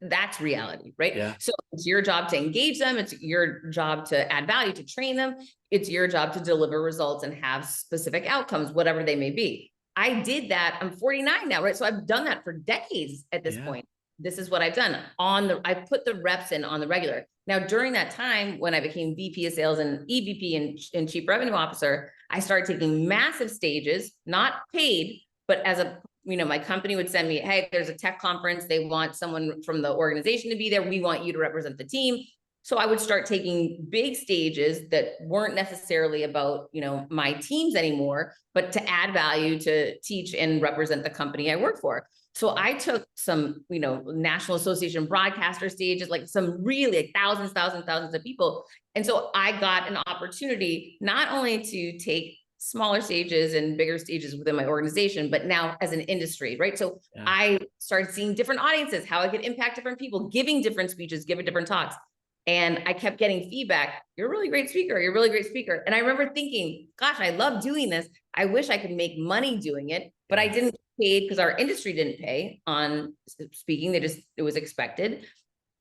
That's reality, right? Yeah. So it's your job to engage them. It's your job to add value, to train them. It's your job to deliver results and have specific outcomes, whatever they may be. I did that. I'm 49 now, right? So I've done that for decades at this point. This is what I've done I put the reps in on the regular. Now, during that time, when I became VP of sales and EVP and chief revenue officer, I started taking massive stages, not paid, but as a my company would send me, hey, there's a tech conference. They want someone from the organization to be there. We want you to represent the team. So I would start taking big stages that weren't necessarily about, my teams anymore, but to add value, to teach and represent the company I work for. So I took some, National Association broadcaster stages, like some really thousands of people. And so I got an opportunity not only to take smaller stages and bigger stages within my organization, but now as an industry, right? So I started seeing different audiences, how I could impact different people, giving different speeches, giving different talks. And I kept getting feedback. You're a really great speaker. You're a really great speaker. And I remember thinking, gosh, I love doing this. I wish I could make money doing it, but I didn't get paid because our industry didn't pay on speaking. It was expected.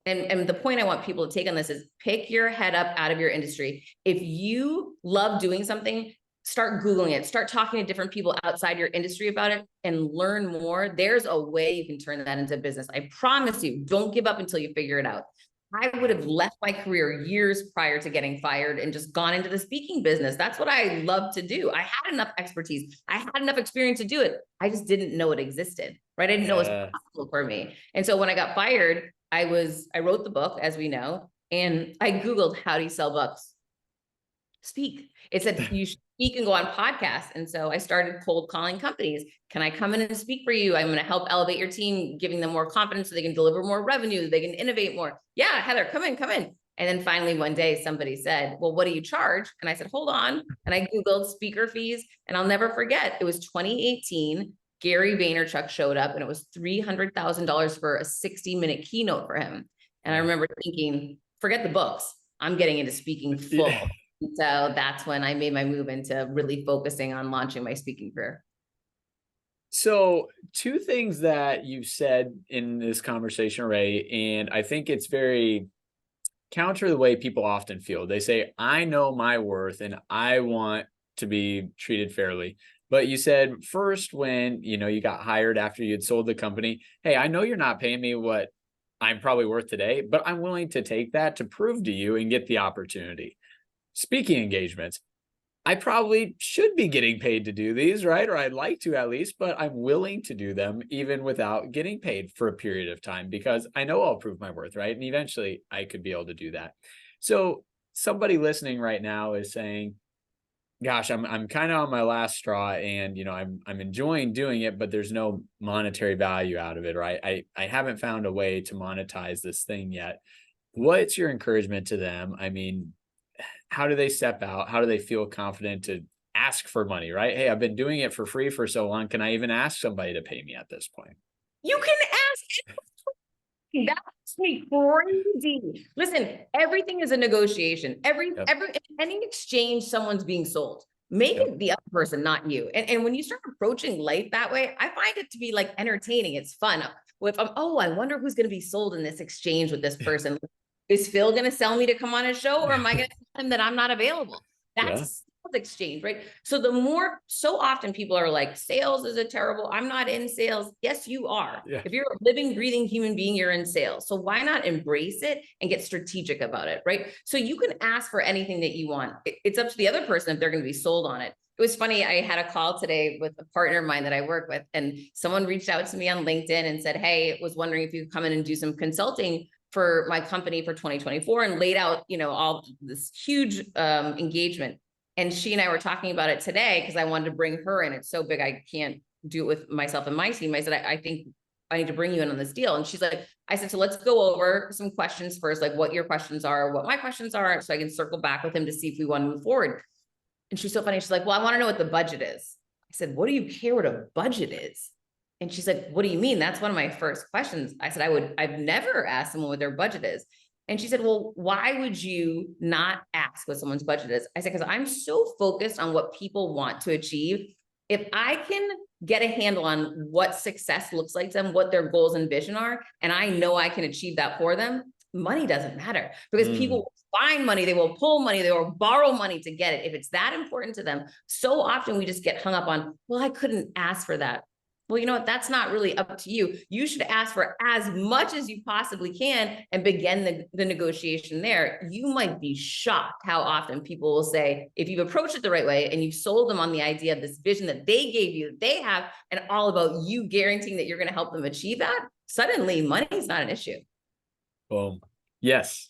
And the point I want people to take on this is pick your head up out of your industry. If you love doing something, start Googling it, start talking to different people outside your industry about it and learn more. There's a way you can turn that into business. I promise you, don't give up until you figure it out. I would have left my career years prior to getting fired and just gone into the speaking business. That's what I love to do. I had enough expertise. I had enough experience to do it. I just didn't know it existed, right? I didn't know it was possible for me. And so when I got fired, I wrote the book, as we know, and I Googled, how do you sell books? Speak. It said you should speak and go on podcasts. And so I started cold calling companies. Can I come in and speak for you? I'm going to help elevate your team, giving them more confidence so they can deliver more revenue. They can innovate more. Yeah, Heather, come in. And then finally one day somebody said, well, what do you charge? And I said, hold on. And I Googled speaker fees, and I'll never forget. It was 2018. Gary Vaynerchuck showed up, and it was $300,000 for a 60-minute keynote for him. And I remember thinking, forget the books. I'm getting into speaking full. So that's when I made my move into really focusing on launching my speaking career. So two things that you said in this conversation, Ray, and I think it's very counter the way people often feel. They say, I know my worth and I want to be treated fairly. But you said first when, you got hired after you had sold the company, hey, I know you're not paying me what I'm probably worth today, but I'm willing to take that to prove to you and get the opportunity. Speaking engagements, I probably should be getting paid to do these, right? Or I'd like to at least, but I'm willing to do them even without getting paid for a period of time because I know I'll prove my worth, right? And eventually I could be able to do that. So somebody listening right now is saying, gosh, I'm kind of on my last straw and I'm enjoying doing it, but there's no monetary value out of it, right? I haven't found a way to monetize this thing yet. What's your encouragement to them? I mean, how do they step out? How do they feel confident to ask for money, right? Hey, I've been doing it for free for so long. Can I even ask somebody to pay me at this point? You can ask. That's me crazy. Listen, everything is a negotiation. Yep. Any exchange, someone's being sold. Make Yep. it the other person, not you. And when you start approaching life that way, I find it to be like entertaining. It's fun. If I wonder who's going to be sold in this exchange with this person. Is Phil going to sell me to come on his show, or am I going to tell him that I'm not available? That's Yeah. a sales exchange, right? So often people are like, sales is a terrible, I'm not in sales. Yes, you are. Yeah. If you're a living, breathing human being, you're in sales. So why not embrace it and get strategic about it, right? So you can ask for anything that you want. It's up to the other person if they're going to be sold on it. It was funny. I had a call today with a partner of mine that I work with, and someone reached out to me on LinkedIn and said, hey, was wondering if you could come in and do some consulting for my company for 2024, and laid out, all this huge engagement. And she and I were talking about it today because I wanted to bring her in. It's so big, I can't do it with myself and my team. I said, I think I need to bring you in on this deal. And she's like, I said, so let's go over some questions first, like what your questions are, what my questions are, so I can circle back with him to see if we want to move forward. And she's so funny. She's like, well, I want to know what the budget is. I said, what do you care what a budget is? And she's like, what do you mean? That's one of my first questions. I said, I've never asked someone what their budget is. And she said, well, why would you not ask what someone's budget is? I said, because I'm so focused on what people want to achieve. If I can get a handle on what success looks like to them, what their goals and vision are, and I know I can achieve that for them, money doesn't matter, because people will find money, they will pull money, they will borrow money to get it. If it's that important to them, so often we just get hung up on, well, I couldn't ask for that. Well, you know what? That's not really up to you. You should ask for as much as you possibly can and begin the negotiation there. You might be shocked how often people will say, if you've approached it the right way and you've sold them on the idea of this vision that they gave you, that they have, and all about you guaranteeing that you're going to help them achieve that, suddenly money is not an issue. Boom. Yes.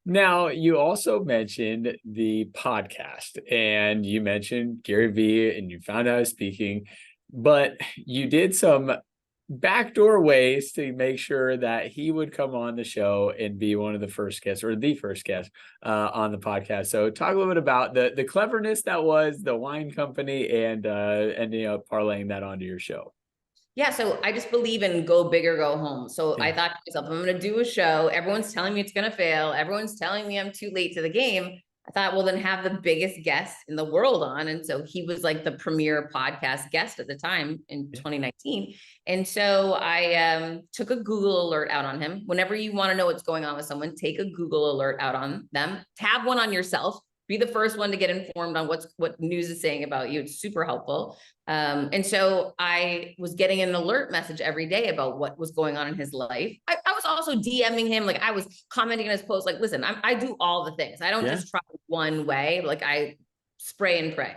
Now, you also mentioned the podcast, and you mentioned Gary Vee, and you found out I was speaking, but you did some backdoor ways to make sure that he would come on the show and be one of the first guests, or the first guest on the podcast. So talk a little bit about the cleverness that was the wine company and parlaying that onto your show. Yeah, so I just believe in go big or go home. So I thought to myself, I'm going to do a show. Everyone's telling me it's going to fail. Everyone's telling me I'm too late to the game. I thought, well, then have the biggest guest in the world on. And so he was like the premier podcast guest at the time in 2019. And so I took a Google alert out on him. Whenever you want to know what's going on with someone, take a Google alert out on them. Tab one on yourself. Be the first one to get informed on what news is saying about you. It's super helpful. And so I was getting an alert message every day about what was going on in his life. I was also DMing him. Like, I was commenting on his posts, like, listen, I do all the things. I don't just try one way. Like, I spray and pray.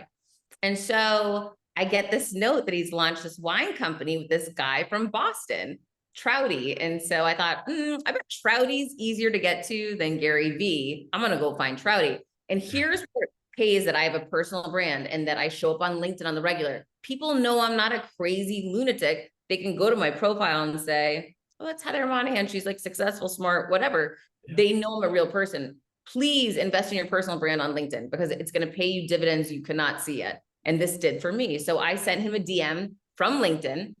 And so I get this note that he's launched this wine company with this guy from Boston, Trouty. And so I thought, I bet Trouty's easier to get to than Gary Vee. I'm going to go find Trouty. And here's where it pays that I have a personal brand and that I show up on LinkedIn on the regular. People know I'm not a crazy lunatic. They can go to my profile and say, oh, that's Heather Monahan. She's like successful, smart, whatever. Yeah. They know I'm a real person. Please invest in your personal brand on LinkedIn, because it's going to pay you dividends you cannot see yet. And this did for me. So I sent him a DM from LinkedIn.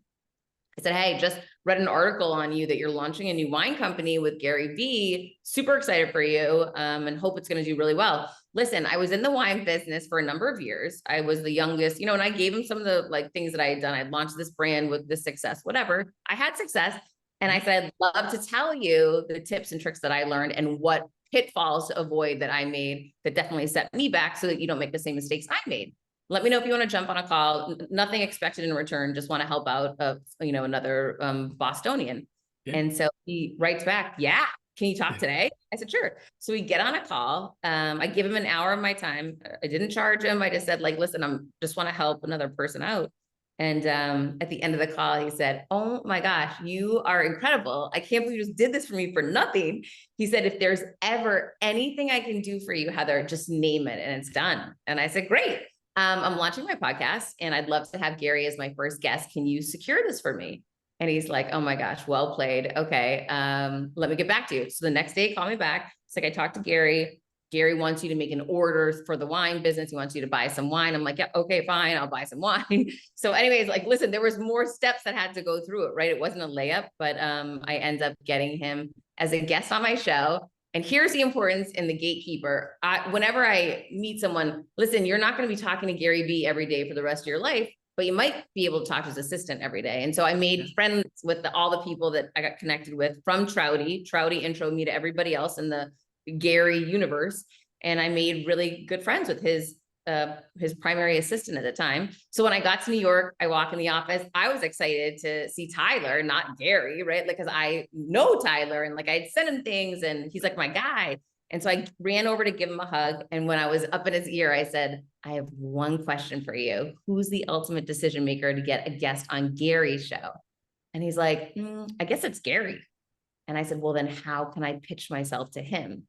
I said, hey, just read an article on you that you're launching a new wine company with Gary Vee. Super excited for you, and hope it's going to do really well. Listen, I was in the wine business for a number of years. I was the youngest, and I gave him some of the things that I had done. I'd launched this brand with this success, whatever. I had success. And I said, I'd love to tell you the tips and tricks that I learned and what pitfalls to avoid that I made that definitely set me back so that you don't make the same mistakes I made. let me know if you want to jump on a call. Nothing expected in return. Just want to help out another Bostonian. Yeah. And so he writes back, yeah, can you talk today? I said, sure. So we get on a call. I give him an hour of my time. I didn't charge him. I just said, like, listen, just want to help another person out. And at the end of the call, he said, oh my gosh, you are incredible. I can't believe you just did this for me for nothing. He said, if there's ever anything I can do for you, Heather, just name it and it's done. And I said, great. I'm launching my podcast and I'd love to have Gary as my first guest. Can you secure this for me? And he's like, oh my gosh, well played. Okay. Let me get back to you. So the next day, call me back. It's like, I talked to Gary. Gary wants you to make an order for the wine business. He wants you to buy some wine. I'm like, yeah, okay, fine. I'll buy some wine. So anyways, like, listen, there was more steps that had to go through it, right? It wasn't a layup, but I end up getting him as a guest on my show. And here's the importance in the gatekeeper. Whenever I meet someone, listen, you're not going to be talking to Gary Vee every day for the rest of your life, but you might be able to talk to his assistant every day. And so I made friends with all the people that I got connected with from Trouty. Trouty introed me to everybody else in the Gary universe. And I made really good friends with his primary assistant at the time. So when I got to New York, I walk in the office, I was excited to see Tyler, not Gary, right? Like, cause I know Tyler and like I'd sent him things and he's like my guy. And so I ran over to give him a hug. And when I was up in his ear, I said, I have one question for you. Who's the ultimate decision maker to get a guest on Gary's show? And he's like, I guess it's Gary. And I said, well, then how can I pitch myself to him?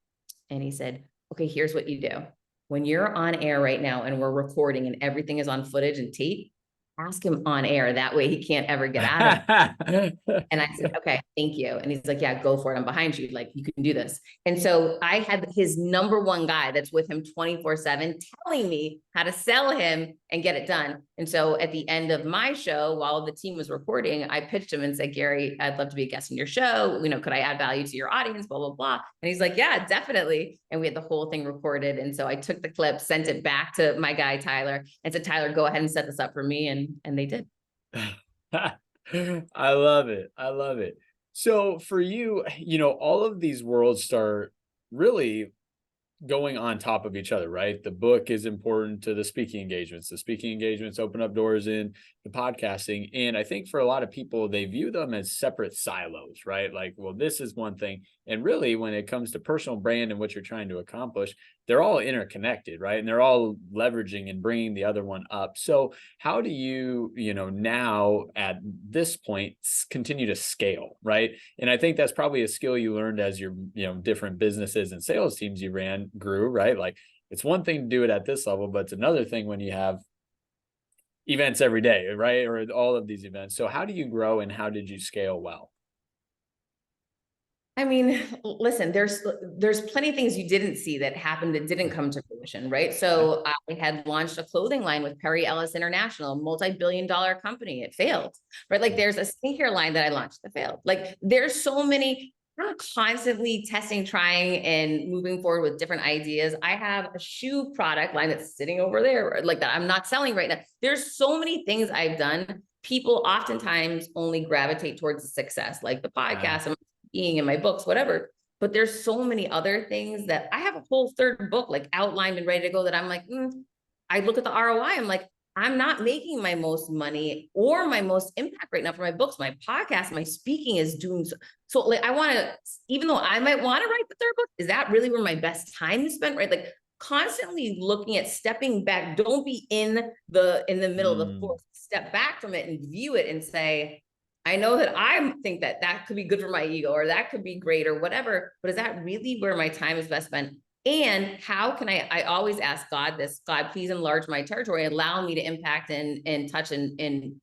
And he said, okay, here's what you do. When you're on air right now and we're recording and everything is on footage and tape, ask him on air. That way he can't ever get out of it. And I said, okay, thank you. And he's like, yeah, go for it. I'm behind you. Like, you can do this. And so I had his number one guy that's with him 24/7 telling me how to sell him and get it done. And so at the end of my show, while the team was recording, I pitched him and said, Gary, I'd love to be a guest on your show. Could I add value to your audience, blah, blah, blah. And he's like, yeah, definitely. And we had the whole thing recorded. And so I took the clip, sent it back to my guy, Tyler, and said, Tyler, go ahead and set this up for me. And they did. I love it. I love it. So for you, all of these worlds start really going on top of each other, right? The book is important to the speaking engagements. The speaking engagements open up doors in the podcasting. And I think for a lot of people, they view them as separate silos, right? Like, well, this is one thing. And really, when it comes to personal brand and what you're trying to accomplish, they're all interconnected, right? And they're all leveraging and bringing the other one up. So how do you, now at this point, continue to scale, right? And I think that's probably a skill you learned as your, different businesses and sales teams you grew, right? Like, it's one thing to do it at this level, but it's another thing when you have events every day, right? Or all of these events. So how do you grow and how did you scale well? I mean, listen, there's plenty of things you didn't see that happened that didn't come to fruition, right? So I had launched a clothing line with Perry Ellis International, multi-billion-dollar company. It failed, right? Like, there's a skincare line that I launched that failed. Like, there's so many. I'm constantly testing, trying, and moving forward with different ideas. I have a shoe product line that's sitting over there, like, that I'm not selling right now. There's so many things I've done. People oftentimes only gravitate towards the success, like the podcast and being in my books, whatever. But there's so many other things that I have a whole third book like outlined and ready to go that I'm like, I look at the ROI. I'm like, I'm not making my most money or my most impact right now for my books. My podcast, my speaking is doing so like, I want to, even though I might want to write the third book, is that really where my best time is spent? Right? Like, constantly looking at stepping back. Don't be in the middle of the force. Step back from it and view it and say, I know that I think that could be good for my ego, or that could be great, or whatever, but is that really where my time is best spent? And how can I always ask God this, God, please enlarge my territory, allow me to impact and touch and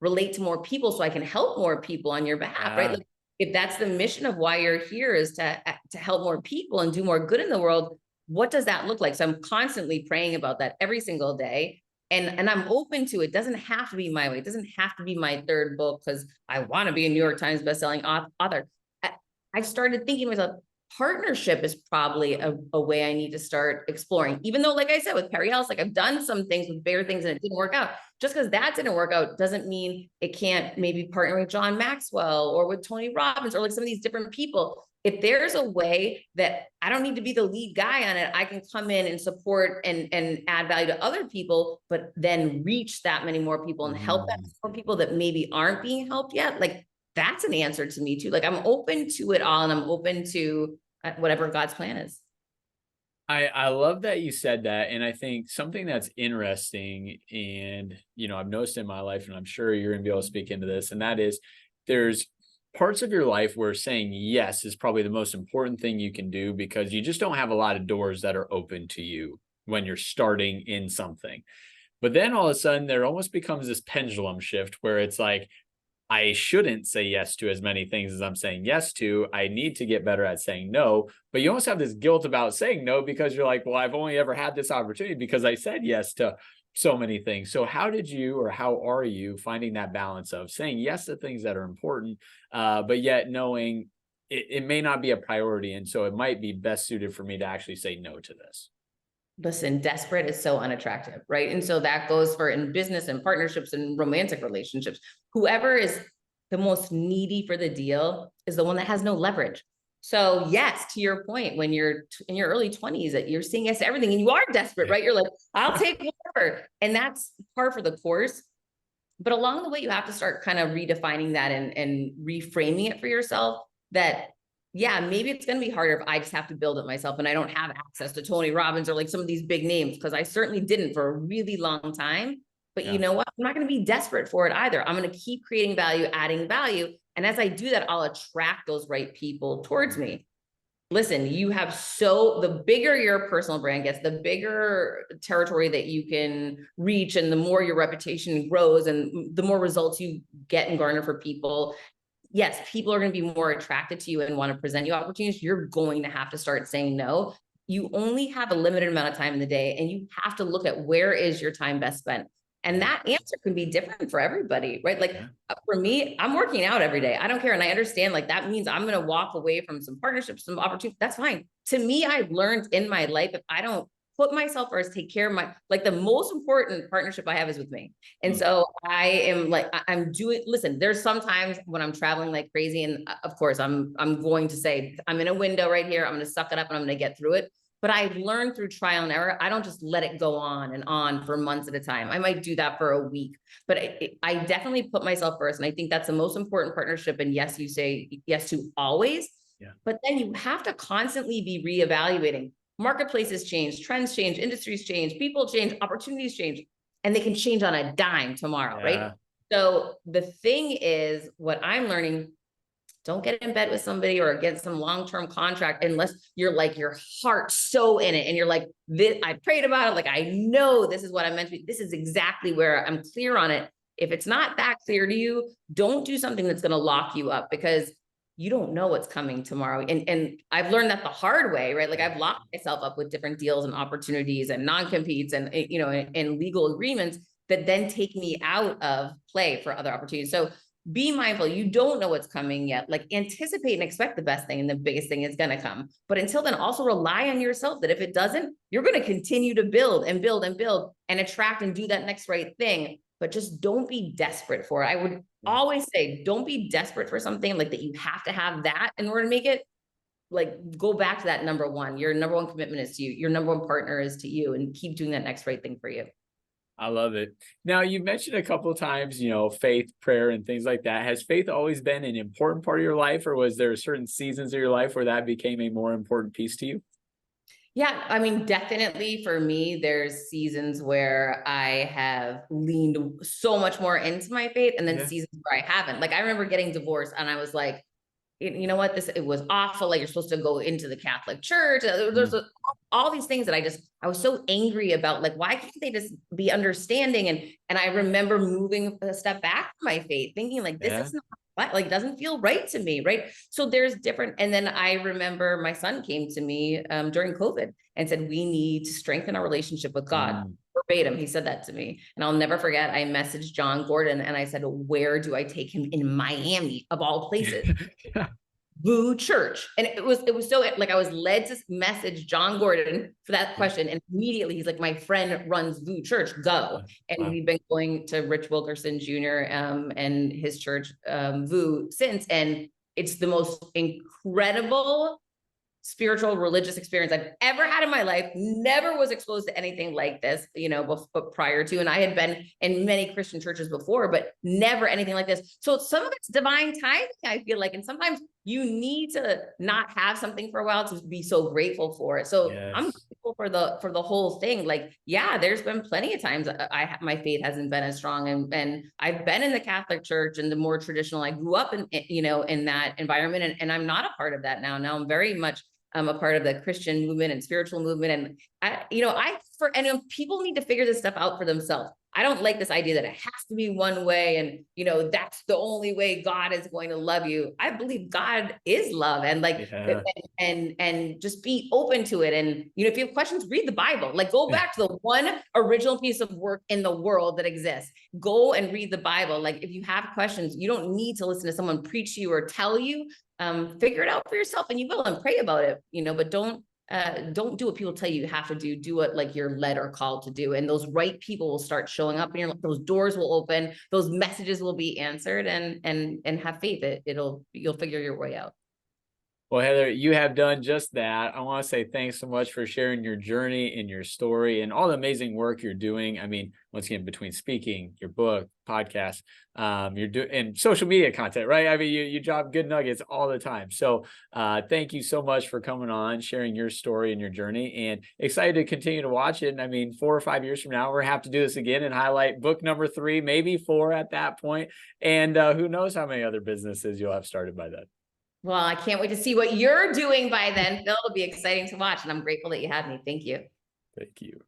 relate to more people so I can help more people on your behalf, right? Like, if that's the mission of why you're here, is to help more people and do more good in the world, what does that look like? So I'm constantly praying about that every single day. And I'm open to it. It doesn't have to be my way. It doesn't have to be my third book because I want to be a New York Times bestselling author. I started thinking to myself, partnership is probably a way I need to start exploring. Even though, like I said, with Perry Ellis, like, I've done some things with bigger things and it didn't work out. Just because that didn't work out doesn't mean it can't maybe partner with John Maxwell or with Tony Robbins or like some of these different people. if there's a way that I don't need to be the lead guy on it, I can come in and support and add value to other people, but then reach that many more people and help that more people that maybe aren't being helped yet. Like, that's an answer to me too. Like, I'm open to it all, and I'm open to whatever God's plan is. I love that you said that. And I think something that's interesting, and, I've noticed in my life, and I'm sure you're going to be able to speak into this, and that is there's parts of your life where saying yes is probably the most important thing you can do, because you just don't have a lot of doors that are open to you when you're starting in something. But then all of a sudden there almost becomes this pendulum shift where it's like, I shouldn't say yes to as many things as I'm saying yes to. I need to get better at saying no. But you almost have this guilt about saying no, because you're like, well, I've only ever had this opportunity because I said yes to so many things. So how are you finding that balance of saying yes to things that are important, but yet knowing it may not be a priority. And so it might be best suited for me to actually say no to this. Listen, desperate is so unattractive, right? And so that goes for in business and partnerships and romantic relationships. Whoever is the most needy for the deal is the one that has no leverage. So yes, to your point, when you're in your early 20s, that you're saying yes to everything and you are desperate, right? You're like, I'll take whatever. And that's par for the course. But along the way, you have to start kind of redefining that and reframing it for yourself that, yeah, maybe it's going to be harder if I just have to build it myself and I don't have access to Tony Robbins or like some of these big names, because I certainly didn't for a really long time. But you know what? I'm not going to be desperate for it either. I'm going to keep creating value, adding value. And as I do that, I'll attract those right people towards me. Listen, the bigger your personal brand gets, the bigger territory that you can reach, and the more your reputation grows and the more results you get and garner for people. Yes, people are going to be more attracted to you and want to present you opportunities. You're going to have to start saying no. You only have a limited amount of time in the day, and you have to look at where is your time best spent. And that answer can be different for everybody, right? Like for me, I'm working out every day. I don't care. And I understand like that means I'm going to walk away from some partnerships, some opportunities. That's fine. To me, I've learned in my life, if I don't put myself first, take care of like the most important partnership I have is with me. And so I am like, listen, there's sometimes when I'm traveling like crazy, and of course I'm going to say, I'm in a window right here. I'm going to suck it up and I'm going to get through it. But I've learned through trial and error. I don't just let it go on and on for months at a time. I might do that for a week, but I definitely put myself first. And I think that's the most important partnership. And yes, you say yes to always, but then you have to constantly be reevaluating. Marketplaces change, trends change, industries change, people change, opportunities change, and they can change on a dime tomorrow, right? So the thing is, what I'm learning, don't get in bed with somebody or get some long-term contract unless you're like your heart so in it and you're like, this, I prayed about it. Like, I know this is what I'm meant to be. This is exactly where I'm clear on it. If it's not that clear to you, don't do something that's going to lock you up, because you don't know what's coming tomorrow. And I've learned that the hard way, right? Like I've locked myself up with different deals and opportunities and non-competes and, and legal agreements that then take me out of play for other opportunities. So be mindful. You don't know what's coming yet. Like anticipate and expect the best thing, and the biggest thing is going to come. But until then, also rely on yourself that if it doesn't, you're going to continue to build and build and build and attract and do that next right thing. But just don't be desperate for it. I would always say, don't be desperate for something like that. You have to have that in order to make it. Like, go back to that number one. Your number one commitment is to you. Your number one partner is to you, and keep doing that next right thing for you. I love it. Now, you mentioned a couple of times, faith, prayer, and things like that. Has faith always been an important part of your life, or was there certain seasons of your life where that became a more important piece to you? Yeah, I mean, definitely for me, there's seasons where I have leaned so much more into my faith, and then seasons where I haven't. Like, I remember getting divorced and I was like, you know what, it was awful. Like, you're supposed to go into the Catholic Church. There's all these things that I was so angry about. Like, why can't they just be understanding? And I remember moving a step back from my faith, thinking like, this is not like, doesn't feel right to me, right? So there's different. And then I remember my son came to me during COVID and said, we need to strengthen our relationship with God. Verbatim, he said that to me. And I'll never forget, I messaged John Gordon and I said, where do I take him in Miami, of all places? Voo Church. And it was so like, I was led to message John Gordon for that question. And immediately he's like, my friend runs Voo Church, go. And we've been going to Rich Wilkerson Jr. And his church, Voo, since. And it's the most incredible spiritual religious experience I've ever had in my life. Never was exposed to anything like this, but prior to, and I had been in many Christian churches before, but never anything like this. So some of it's divine timing, I feel like, and sometimes you need to not have something for a while to be so grateful for it. So Yes. I'm grateful for the whole thing. Like, yeah, there's been plenty of times my faith hasn't been as strong, and I've been in the Catholic Church and the more traditional. I grew up in that environment, and I'm not a part of that now. Now I'm very much a part of the Christian movement and spiritual movement. And people need to figure this stuff out for themselves. I don't like this idea that it has to be one way and, that's the only way God is going to love you. I believe God is love, and and just be open to it. And, if you have questions, read the Bible, like go back to the one original piece of work in the world that exists. Go and read the Bible. Like, if you have questions, you don't need to listen to someone preach to you or tell you. Figure it out for yourself, and you will, and pray about it, but don't do what people tell you have to do. Do what like you're led or called to do. And those right people will start showing up, and those doors will open, those messages will be answered, and have faith. You'll figure your way out. Well, Heather, you have done just that. I want to say thanks so much for sharing your journey and your story and all the amazing work you're doing. I mean, once again, between speaking, your book, podcast, you're doing and social media content, right? I mean, you drop good nuggets all the time. So thank you so much for coming on, sharing your story and your journey, and excited to continue to watch it. And I mean, 4 or 5 years from now, we'll have to do this again and highlight book number 3, maybe 4 at that point. And who knows how many other businesses you'll have started by then. Well, I can't wait to see what you're doing by then, Phil. It'll be exciting to watch, and I'm grateful that you had me. Thank you. Thank you.